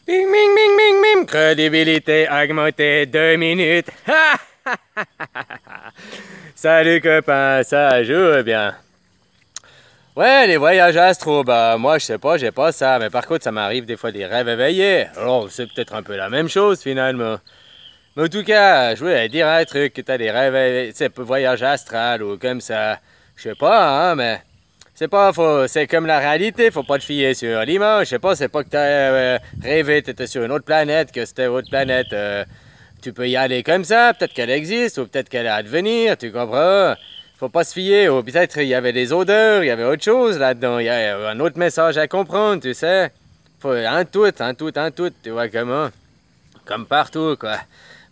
Bing, bing, bing, bing, bing. Crédibilité augmentée, 2 minutes. Salut copain, ça joue bien. Ouais, les voyages astro, bah moi je sais pas, j'ai pas ça, mais par contre ça m'arrive des fois des rêves éveillés. Alors c'est peut-être un peu la même chose finalement. Mais en tout cas, je voulais dire un truc, que t'as des rêves éveillés, tu sais, voyage astral ou comme ça. Je sais pas, hein, mais c'est pas faux, c'est comme la réalité, faut pas te fier sur l'image. Je sais pas, c'est pas que t'as rêvé, t'étais sur une autre planète, que c'était une autre planète. Tu peux y aller comme ça, peut-être qu'elle existe, ou peut-être qu'elle est à devenir, tu comprends? Faut pas se fier, ou peut-être il y avait des odeurs, il y avait autre chose là-dedans, il y a un autre message à comprendre, tu sais. Faut un tout, tu vois comment? Comme partout, quoi.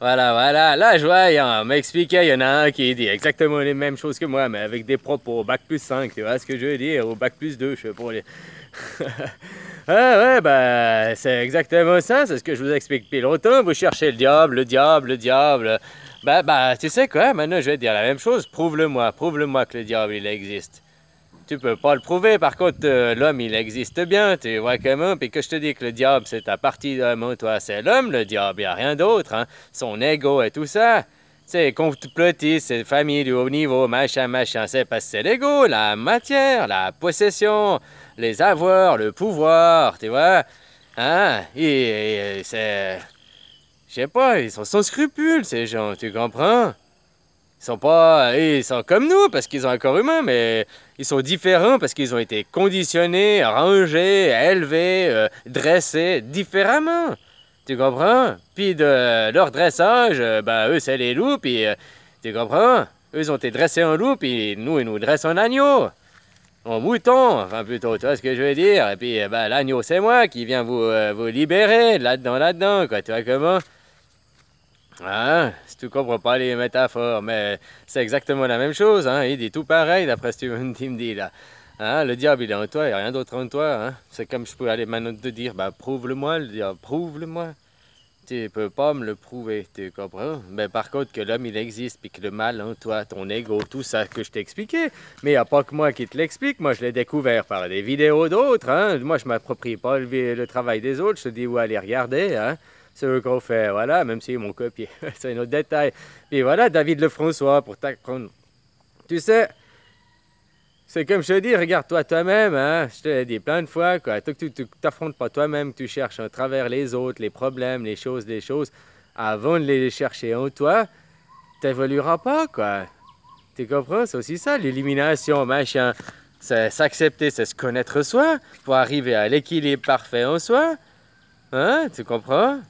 Voilà, voilà. Là, je vois, on m'expliquait, il y en a un qui dit exactement les mêmes choses que moi, mais avec des propos au bac+5, tu vois ce que je veux dire, au bac+2, je sais pas. Ah ouais, bah, c'est exactement ça, c'est ce que je vous explique depuis longtemps. Vous cherchez le diable, le diable, le diable. Bah, tu sais quoi, maintenant je vais te dire la même chose. Prouve-le-moi que le diable, il existe. Tu peux pas le prouver, par contre, l'homme, il existe bien, tu vois comment? Puis que je te dis que le diable, c'est ta partie d'homme, toi, c'est l'homme, le diable, y a rien d'autre, hein. Son ego et tout ça. C'est complotiste, c'est famille du haut niveau, machin, machin. C'est parce que c'est l'ego, la matière, la possession, les avoirs, le pouvoir, tu vois? Hein? Et c'est... Je sais pas, ils sont sans scrupules, ces gens, tu comprends? Ils sont comme nous parce qu'ils sont encore humains, mais ils sont différents parce qu'ils ont été conditionnés, rangés, élevés, dressés différemment. Tu comprends? Puis de leur dressage, eux, c'est les loups, puis tu comprends? Eux, ils ont été dressés en loup, puis nous, ils nous dressent en agneau. En mouton, enfin plutôt, tu vois ce que je veux dire? Et puis, l'agneau, c'est moi qui viens vous libérer là-dedans, quoi. Tu vois comment? Ah, si tu comprends pas les métaphores, mais c'est exactement la même chose, hein. Il dit tout pareil d'après ce que tu me dis là. Hein, le diable il est en toi, il n'y a rien d'autre en toi, hein. C'est comme je peux aller maintenant te dire, bah prouve-le-moi, le diable, prouve-le-moi. Tu peux pas me le prouver, tu comprends? Mais par contre que l'homme il existe, puis que le mal en toi, ton ego, tout ça que je t'ai expliqué. Mais il n'y a pas que moi qui te l'explique, moi je l'ai découvert par des vidéos d'autres, hein. Moi je m'approprie pas le travail des autres, je te dis où aller regarder, hein. C'est eux qu'on fait, voilà, même s'ils m'ont copié. C'est un autre détail. Puis voilà, David Lefrançois, pour t'apprendre. Tu sais, c'est comme je te dis, regarde-toi toi-même, hein. Je te l'ai dit plein de fois, quoi. Toi, tu t'affrontes pas toi-même, tu cherches à travers les autres, les problèmes, les choses, avant de les chercher en toi, t'évolueras pas, quoi. Tu comprends? C'est aussi ça, l'élimination, machin. C'est s'accepter, c'est se connaître soi, pour arriver à l'équilibre parfait en soi. Hein, tu comprends?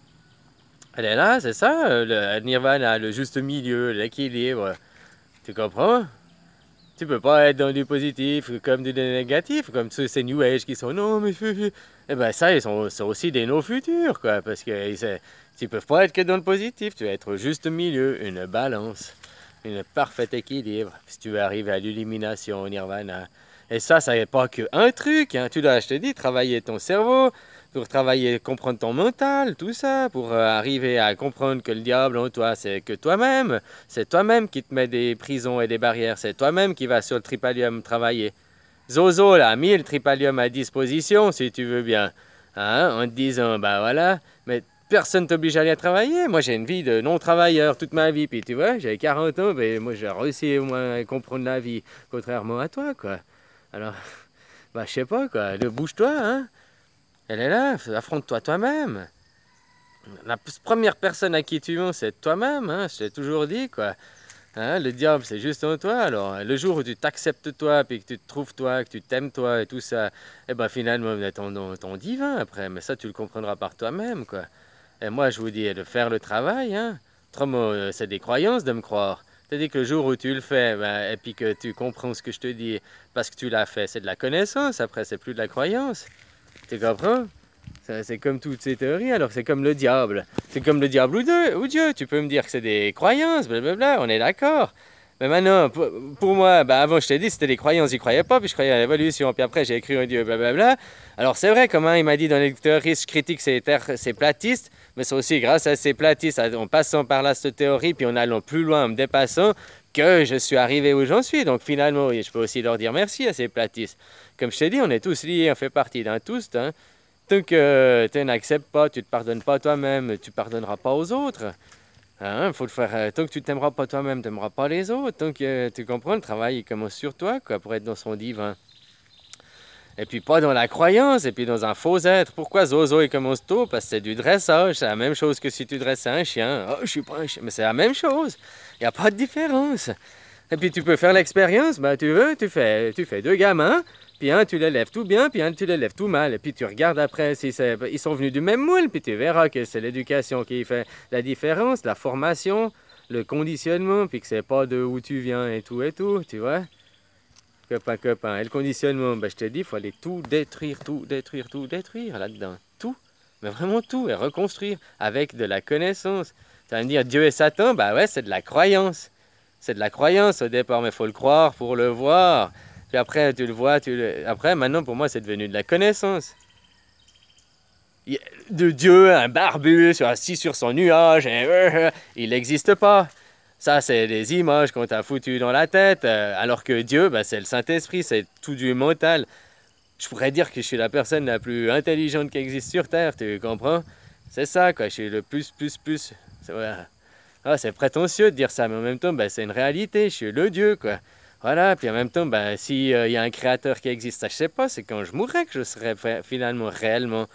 Elle est là, c'est ça, le nirvana, le juste milieu, l'équilibre. Tu comprends? Tu peux pas être dans du positif comme du négatif, comme tous ces New Age qui sont non, mais. Eh ben, ça, sont aussi des nos futurs, quoi, parce que tu peux pas être que dans le positif, tu vas être au juste milieu, une balance, un parfait équilibre, si tu veux arriver à l'illumination, au nirvana. Et ça n'est pas que un truc, hein. Tu dois, je te dis, travailler ton cerveau, pour travailler, comprendre ton mental, tout ça, pour arriver à comprendre que le diable en toi, c'est que toi-même. C'est toi-même qui te met des prisons et des barrières. C'est toi-même qui va sur le tripalium travailler. Zozo, là, a mis le tripalium à disposition, si tu veux bien. Hein, en te disant, bah voilà, mais personne t'oblige à aller travailler. Moi, j'ai une vie de non-travailleur toute ma vie. Puis tu vois, j'ai 40 ans, mais moi, j'ai réussi au moins à comprendre la vie, contrairement à toi, quoi. Alors, bah, je sais pas, quoi. Bouge-toi, hein. Elle est là, affronte-toi toi-même. La première personne à qui tu mens, c'est toi-même, hein, je t'ai toujours dit, quoi. Hein, le diable, c'est juste en toi. Alors, le jour où tu t'acceptes toi, puis que tu te trouves toi, que tu t'aimes toi et tout ça, eh ben finalement, ton divin après. Mais ça, tu le comprendras par toi-même, quoi. Et moi, je vous dis de faire le travail, hein. Autrement, c'est des croyances de me croire. C'est-à-dire que le jour où tu le fais, ben, et puis que tu comprends ce que je te dis, parce que tu l'as fait, c'est de la connaissance. Après, c'est plus de la croyance. Tu comprends? C'est comme toutes ces théories, alors c'est comme le diable. C'est comme le diable ou Dieu. Tu peux me dire que c'est des croyances, blablabla, on est d'accord. Mais maintenant, pour moi, bah avant je t'ai dit c'était des croyances, j'y croyais pas, puis je croyais à l'évolution, puis après j'ai écrit un Dieu, blablabla. Alors c'est vrai, comme il m'a dit dans les théories, je critique ces platistes, mais c'est aussi grâce à ces platistes, en passant par là cette théorie, puis en allant plus loin, en me dépassant, que je suis arrivé où j'en suis. Donc finalement, je peux aussi leur dire merci à ces platistes. Comme je t'ai dit, on est tous liés, on fait partie d'un tous, hein. Tant que tu n'acceptes pas, tu ne te pardonnes pas toi-même, tu ne pardonneras pas aux autres. Hein, faut le faire, tant que tu t'aimeras pas toi-même, tu n'aimeras pas les autres. Tant que tu comprends, le travail il commence sur toi quoi, pour être dans son divin. Et puis pas dans la croyance, et puis dans un faux être. Pourquoi Zozo il commence tôt? Parce que c'est du dressage. C'est la même chose que si tu dressais un chien. Oh, je suis pas un chien. Mais c'est la même chose. Il n'y a pas de différence. Et puis tu peux faire l'expérience. Ben, tu fais deux gamins. Puis un, tu les lèves tout bien, puis un, tu les lèves tout mal. Et puis tu regardes après si ils sont venus du même moule. Puis tu verras que c'est l'éducation qui fait la différence, la formation, le conditionnement. Puis que c'est pas de où tu viens et tout, tu vois. Copain. Et le conditionnement, ben, je te dis, il faut aller tout détruire là-dedans. Tout. Mais vraiment tout. Et reconstruire avec de la connaissance. Tu vas me dire, Dieu et Satan, bah ouais, c'est de la croyance. C'est de la croyance au départ, mais il faut le croire pour le voir. Puis après, tu le vois, après, maintenant, pour moi, c'est devenu de la connaissance. De Dieu, un barbu, assis sur son nuage, il n'existe pas. Ça, c'est des images qu'on t'a foutues dans la tête, alors que Dieu, ben, c'est le Saint-Esprit, c'est tout du mental. Je pourrais dire que je suis la personne la plus intelligente qui existe sur Terre, tu comprends? C'est ça, quoi, je suis le plus. C'est prétentieux de dire ça, mais en même temps, ben, c'est une réalité, je suis le Dieu, quoi. Voilà, puis en même temps, ben, s'il y a un créateur qui existe, ça, je sais pas, c'est quand je mourrai que je serai finalement réellement.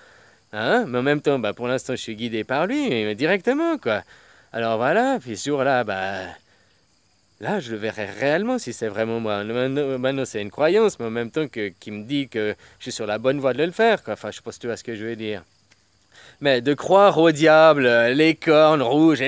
Hein? Mais en même temps, ben, pour l'instant, je suis guidé par lui, directement, quoi. Alors voilà, puis ce jour-là, bah, là, je le verrai réellement si c'est vraiment moi. Maintenant, c'est une croyance, mais en même temps qui me dit que je suis sur la bonne voie de le faire, quoi. Enfin, je sais pas si tu vois ce que je veux dire. Mais de croire au diable, les cornes rouges,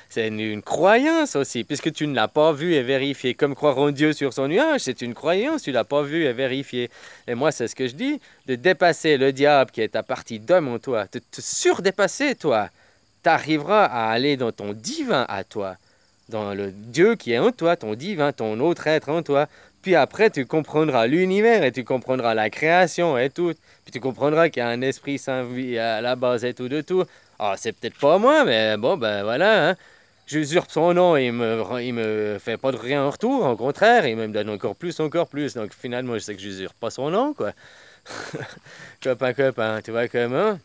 c'est une croyance aussi, puisque tu ne l'as pas vu et vérifié. Comme croire en Dieu sur son nuage, c'est une croyance, tu ne l'as pas vu et vérifié. Et moi, c'est ce que je dis, de dépasser le diable qui est ta partie d'homme en toi, de te surdépasser, toi. Tu arriveras à aller dans ton divin à toi, dans le Dieu qui est en toi, ton divin, ton autre être en toi. Puis après, tu comprendras l'univers et tu comprendras la création et tout. Puis tu comprendras qu'il y a un esprit saint à la base et tout de tout. Ah, c'est peut-être pas moi, mais bon, ben voilà. Hein. J'usurpe son nom et il me fait pas de rien en retour. Au contraire, il me donne encore plus, encore plus. Donc finalement, je sais que j'usurpe pas son nom, quoi. Copain, tu vois comment?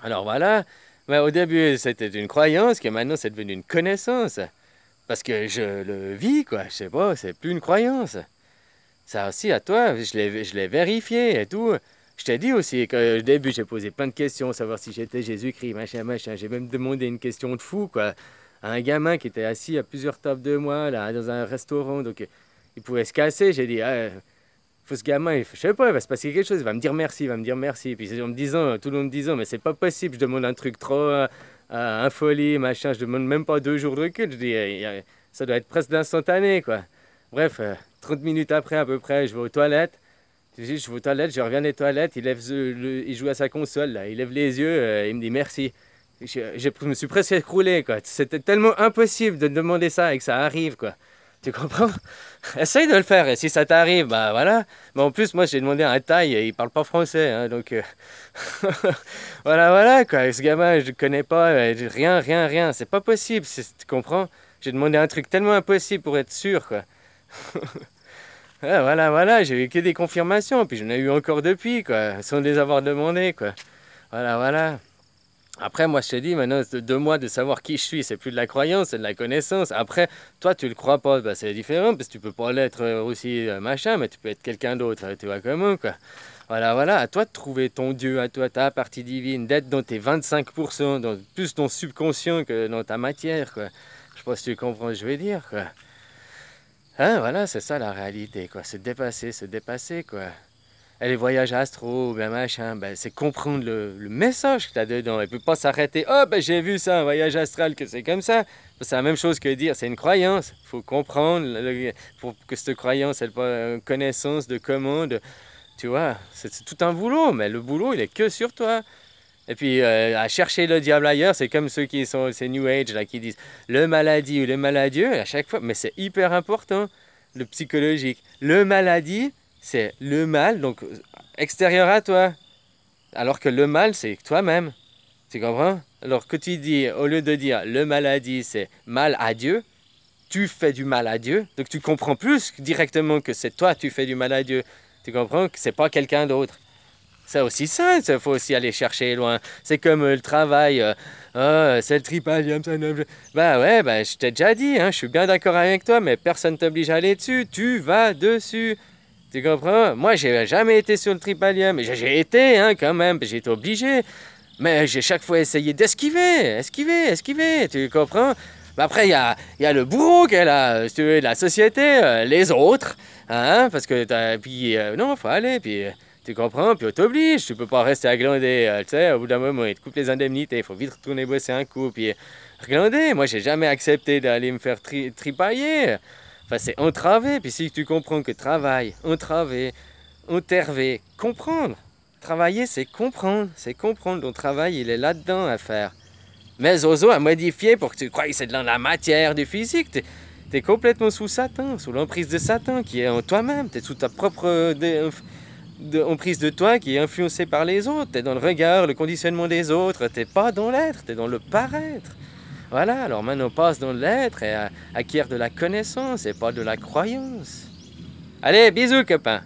Alors voilà. Mais au début, c'était une croyance, que maintenant, c'est devenu une connaissance. Parce que je le vis, quoi. Je sais pas, c'est plus une croyance. Ça aussi, à toi, je l'ai vérifié et tout. Je t'ai dit aussi qu'au début, j'ai posé plein de questions, savoir si j'étais Jésus-Christ, machin. J'ai même demandé une question de fou, quoi. À un gamin qui était assis à plusieurs tables de moi, là, dans un restaurant. Donc, il pouvait se casser. J'ai dit, ah, faut ce gamin, je sais pas, il va se passer quelque chose. Il va me dire merci, il va me dire merci. Puis en me disant, tout le monde me disant, mais c'est pas possible, je demande un truc trop infolie, machin. Je demande même pas 2 jours de recul. Je dis, ça doit être presque d'instantané, quoi. Bref, 30 minutes après à peu près, je vais aux toilettes. Je vais aux toilettes, je reviens des toilettes, il joue à sa console, là. Il lève les yeux, il me dit merci. Je me suis presque écroulé, quoi. C'était tellement impossible de demander ça et que ça arrive, quoi. Tu comprends? Essaye de le faire, et si ça t'arrive, bah voilà. Mais en plus, moi, j'ai demandé un Thaï, et il parle pas français, hein, donc... voilà, quoi. Ce gamin, je le connais pas, rien. C'est pas possible, tu comprends? J'ai demandé un truc tellement impossible pour être sûr, quoi. Ah, voilà, j'ai eu que des confirmations, puis j'en ai eu encore depuis, quoi, sans les avoir demandées, quoi. Voilà. Après, moi, je te dis, maintenant, c'est de moi de savoir qui je suis, c'est plus de la croyance, c'est de la connaissance. Après, toi, tu le crois pas, bah, c'est différent, parce que tu peux pas l'être aussi machin, mais tu peux être quelqu'un d'autre, tu vois comment, quoi. Voilà, à toi de trouver ton Dieu, à toi, ta partie divine, d'être dans tes 25%, dans plus ton subconscient que dans ta matière, quoi. Je sais pas si tu comprends ce que je veux dire, quoi. Hein, voilà, c'est ça la réalité, quoi. Se dépasser, quoi. Et les voyages astro, ben machin, ben, c'est comprendre le message que tu as dedans. Et puis pas s'arrêter, oh, ben j'ai vu ça, un voyage astral, que c'est comme ça. C'est la même chose que dire, c'est une croyance. Il faut comprendre pour que cette croyance, elle pas une connaissance de comment, tu vois. C'est tout un boulot, mais le boulot, il est que sur toi. Et puis, à chercher le diable ailleurs, c'est comme ceux qui sont, ces New Age, là, qui disent le maladie ou le maladieu, à chaque fois, mais c'est hyper important, le psychologique. Le maladie, c'est le mal, donc extérieur à toi. Alors que le mal, c'est toi-même. Tu comprends? Alors que tu dis, au lieu de dire le maladie, c'est mal à Dieu, tu fais du mal à Dieu. Donc tu comprends plus directement que c'est toi, tu fais du mal à Dieu. Tu comprends que c'est pas quelqu'un d'autre. C'est aussi ça, il faut aussi aller chercher loin. C'est comme le travail. Ah, c'est le tripalium, ça ne... Bah ouais, bah, je t'ai déjà dit, hein, je suis bien d'accord avec toi, mais personne t'oblige à aller dessus. Tu vas dessus. Tu comprends? Moi, j'ai jamais été sur le tripalium. J'ai été, hein, quand même, j'ai été obligé. Mais j'ai chaque fois essayé d'esquiver, esquiver, tu comprends? Mais après, il y a le bourreau qui est là, si tu veux, la société, les autres, hein, parce que puis non, faut aller, puis tu comprends, puis on t'oblige, tu peux pas rester à glander, tu sais, au bout d'un moment, ils te coupent les indemnités, il faut vite retourner bosser un coup, puis glander. Moi, j'ai jamais accepté d'aller me faire tripailler. Enfin, c'est entraver, puis si tu comprends que travail, entraver, enterver, comprendre. Travailler, c'est comprendre. C'est comprendre. Ton travail, il est là-dedans à faire. Mais Zozo a modifié pour que tu crois que c'est dans la matière du physique. T'es complètement sous Satan, sous l'emprise de Satan qui est en toi-même. T'es sous ta propre emprise de toi qui est influencée par les autres. T'es dans le regard, le conditionnement des autres. T'es pas dans l'être, t'es dans le paraître. Voilà, alors maintenant passe dans l'être et acquiert de la connaissance et pas de la croyance. Allez, bisous copains.